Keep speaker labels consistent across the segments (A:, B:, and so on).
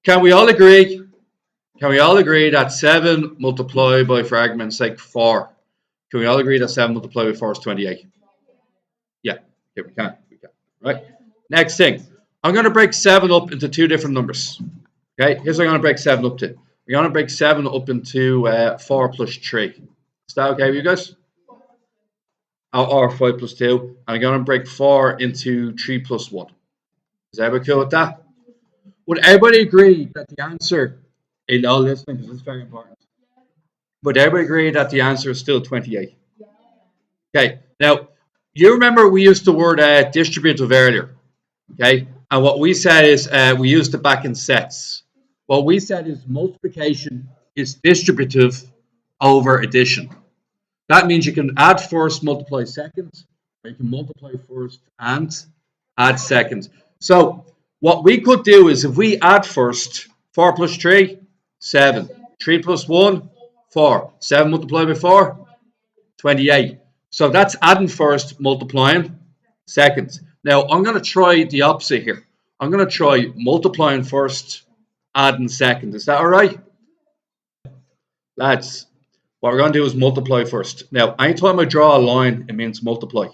A: Can we all agree? Can we all agree that 7 multiplied by, for argument's sake, 4? Can we all agree that 7 multiplied by 4 is 28? Yeah, we can. Right? Next thing. I'm going to break 7 up into 2 different numbers. Okay, here's what I'm going to break 7 up to. We're going to break 7 up into 4 plus 3. Is that okay with you guys? Or 5 plus 2. And I'm going to break 4 into 3 plus 1. Is everybody cool with that? Would everybody agree that the answer, in all listening, because this is very important, would everybody agree that the answer is still 28? Okay, now, you remember we used the word distributive earlier, okay? And what we said is we used it back in sets. What we said is multiplication is distributive over addition. That means you can add first, multiply second, or you can multiply first and add second. So what we could do is if we add first, 4 plus 3, 7. 3 plus 1, 4. 7 multiplied by 4, 28. So that's adding first, multiplying second. Now I'm going to try the opposite here. I'm going to try multiplying first, adding second. Is that all right? Lads, what we're going to do is multiply first. Now, anytime I draw a line, it means multiply.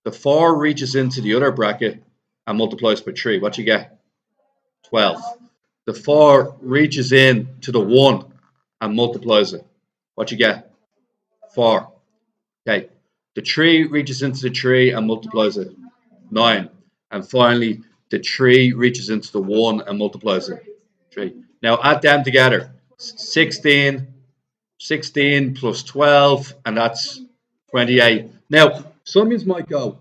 A: The 4 reaches into the other bracket and multiplies by 3. What you get? 12. The 4 reaches in to the 1 and multiplies it. What you get? 4. Okay. The 3 reaches into the 3 and multiplies it. 9. And finally, the 3 reaches into the 1 and multiplies it. 3. Now add them together. 16 plus 12, and that's 28. Now, some of you might go,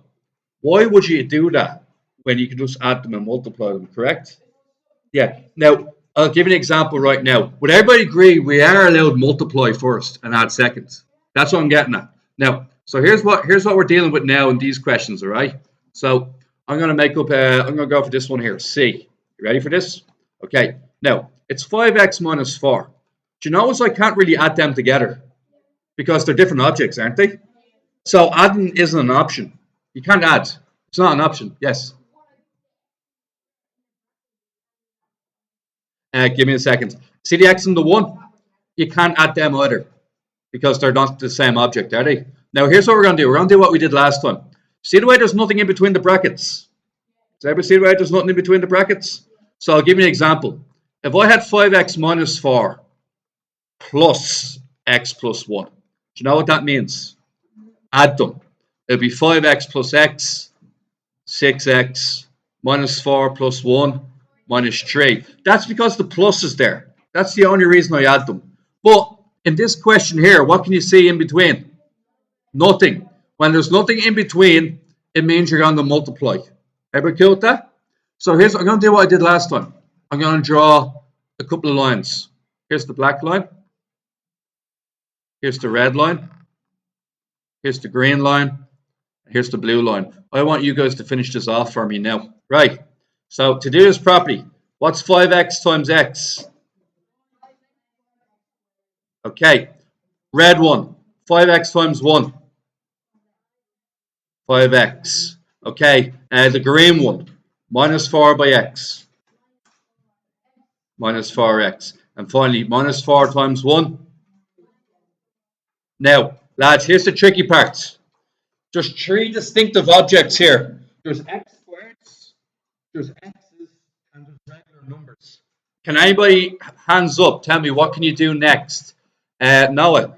A: why would you do that when you can just add them and multiply them, correct? Yeah. Now, I'll give you an example right now. Would everybody agree we are allowed to multiply first and add second? That's what I'm getting at. Now, so here's what we're dealing with now in these questions, all right? So I'm going to make up, I'm going to go for this one here, C. You ready for this? Okay. Now, it's 5x minus 4. Do you notice I can't really add them together? Because they're different objects, aren't they? So adding isn't an option. You can't add. It's not an option. Yes. Give me a second. See the x and the 1? You can't add them either because they're not the same object, are they? Now, here's what we're going to do. We're going to do what we did last time. See the way there's nothing in between the brackets? Does everybody see the way there's nothing in between the brackets? So I'll give you an example. If I had 5x minus 4 plus x plus 1, do you know what that means? Add them. It'll be 5x plus x, 6x, minus 4 plus 1, minus 3. That's because the plus is there. That's the only reason I add them. But in this question here, what can you see in between? Nothing. When there's nothing in between, it means you're going to multiply. Everybody cool with that? So I'm going to do what I did last time. I'm going to draw a couple of lines. Here's the black line. Here's the red line. Here's the green line. Here's the blue line. I want you guys to finish this off for me now. Right. So to do this properly, what's 5x times x? Okay. Red one. 5x times 1. 5x. Okay. The green one. Minus 4 by x. Minus 4x. And finally, minus 4 times 1. Now, lads, here's the tricky part. There's 3 distinctive objects here. There's x squareds, there's x's, and there's regular numbers. Can anybody, hands up, tell me what can you do next? Noah.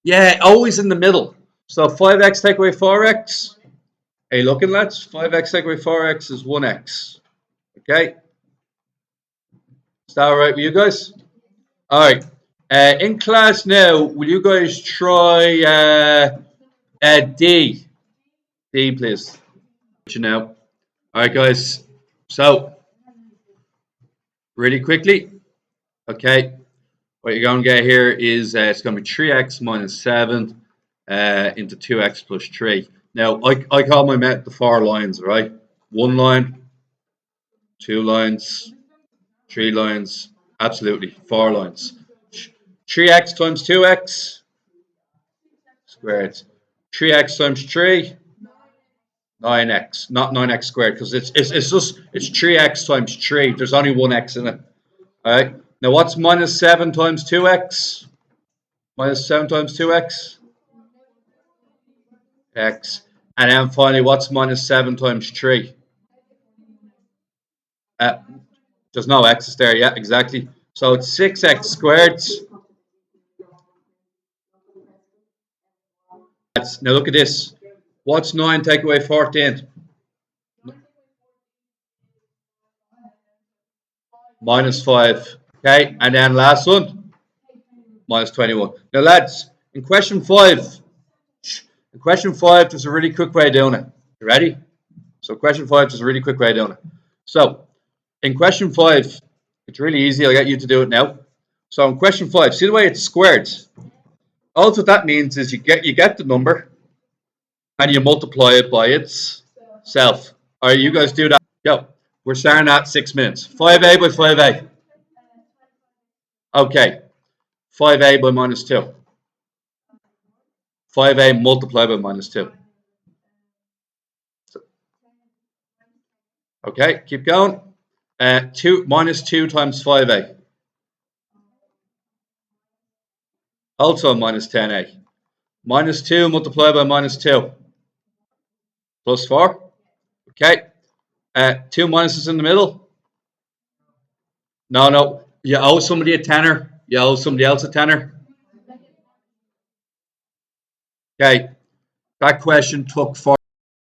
A: Yeah, always in the middle. So 5x take away 4x. Are you looking, lads? 5x take away 4x is 1x. Okay? Is that all right with you guys? All right. In class now, will you guys try D? D, please. You know. All right, guys. So, really quickly. Okay. What you're going to get here is it's going to be 3x minus 7 into 2x plus 3. Now, I call my method the 4 lines, right? 1 line, 2 lines, 3 lines. Absolutely, 4 lines. 3x times 2x squared. 3x times 3 9x, not 9x squared, because it's 3x times 3. There's only one x in it. All right. Now what's minus 7 times 2x? Minus 7 times 2x? X. And then finally, what's minus 7 times 3? Uh, there's no x's there. Yeah, exactly. So it's 6x squared. Now look at this. What's 9 take away 14? Minus 5. Okay, and then last one, minus 21. Now lads, in question 5, there's a really quick way of doing it. You ready? So question 5, there's a really quick way of doing it. So in question 5, it's really easy. I'll get you to do it now. So in question 5, see the way it's squared? All what that means is you get the number and you multiply it by itself. All right, you guys do that. Go. We're starting at 6 minutes. 5a by 5a. Okay. 5a by minus 2. 5a multiplied by minus 2. Okay, keep going. 2 minus 2 times 5a. Also minus 10a. Minus 2 multiplied by minus 2. Plus 4. Okay. 2 minuses in the middle. No. You owe somebody a tenner. You owe somebody else a tenner. Okay. That question took 4.